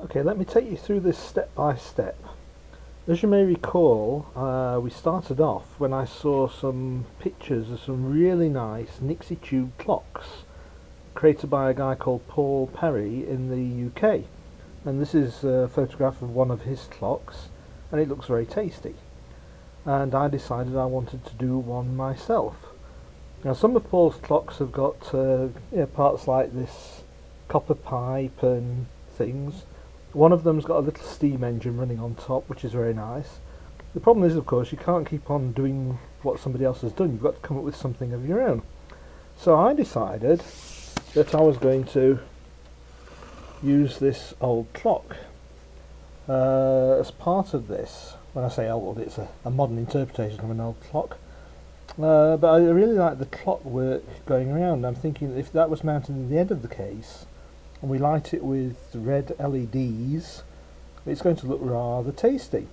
Okay, let me take you through this step by step. As you may recall, we started off when I saw some pictures of some really nice Nixie Tube clocks created by a guy called Paul Perry in the UK. And this is a photograph of one of his clocks, and it looks very tasty. And I decided I wanted to do one myself. Now, some of Paul's clocks have got parts like this copper pipe and things. One of them's got a little steam engine running on top, which is very nice. The problem is, of course, you can't keep on doing what somebody else has done. You've got to come up with something of your own. So I decided that I was going to use this old clock as part of this. When I say old, it's a modern interpretation of an old clock. But I really like the clockwork going around. I'm thinking that if that was mounted at the end of the case, and we light it with red LEDs, it's going to look rather tasty.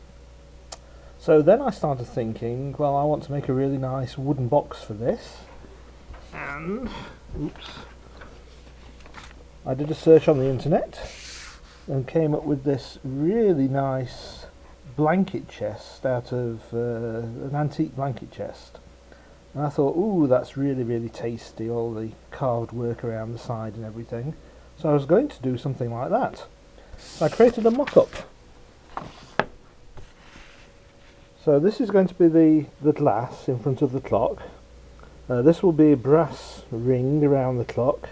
So then I started thinking, well, I want to make a really nice wooden box for this, and I did a search on the internet and came up with this really nice blanket chest out of an antique blanket chest. And I thought, ooh, that's really tasty, all the carved work around the side and everything. So I was going to do something like that. So I created a mock-up. So this is going to be the glass in front of the clock. This will be a brass ring around the clock.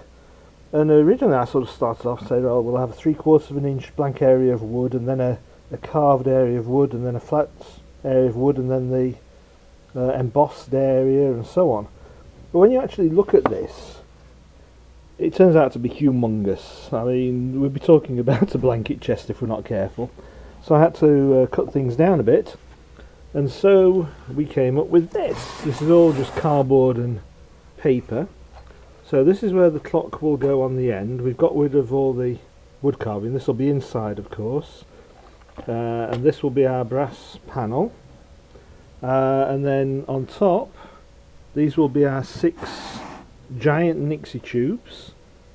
And originally I sort of started off saying, oh, we'll have a 3/4 of an inch blank area of wood, and then a carved area of wood, and then a flat area of wood, and then the embossed area, and so on. But when you actually look at this, it turns out to be humongous. I mean, we'd be talking about a blanket chest if we're not careful. So I had to cut things down a bit, and so we came up with this. This is all just cardboard and paper. So this is where the clock will go on the end. We've got rid of all the wood carving. This will be inside, of course, and this will be our brass panel. And then on top, these will be our 6 giant Nixie tubes,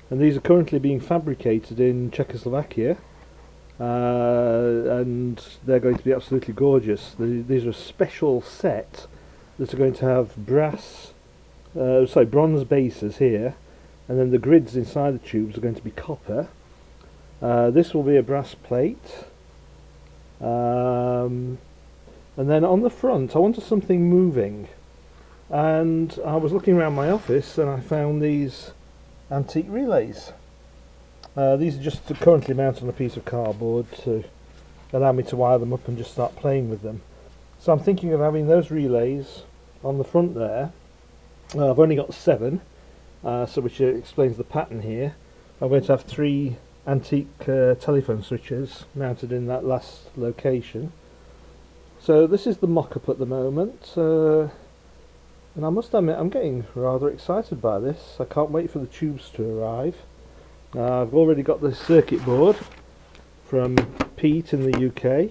and these are currently being fabricated in Czechoslovakia, and they're going to be absolutely gorgeous. These are a special set that are going to have bronze bases here, and then the grids inside the tubes are going to be copper. This will be a brass plate, and then on the front I wanted something moving. And I was looking around my office and I found these antique relays. These are just currently mounted on a piece of cardboard to allow me to wire them up and just start playing with them. So I'm thinking of having those relays on the front there. I've only got 7, which explains the pattern here. I'm going to have 3 antique telephone switches mounted in that last location. So this is the mock-up at the moment. And I must admit, I'm getting rather excited by this. I can't wait for the tubes to arrive. I've already got the circuit board from Pete in the UK.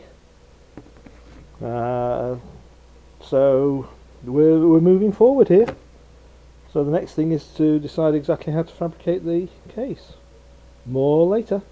So we're moving forward here. So the next thing is to decide exactly how to fabricate the case. More later.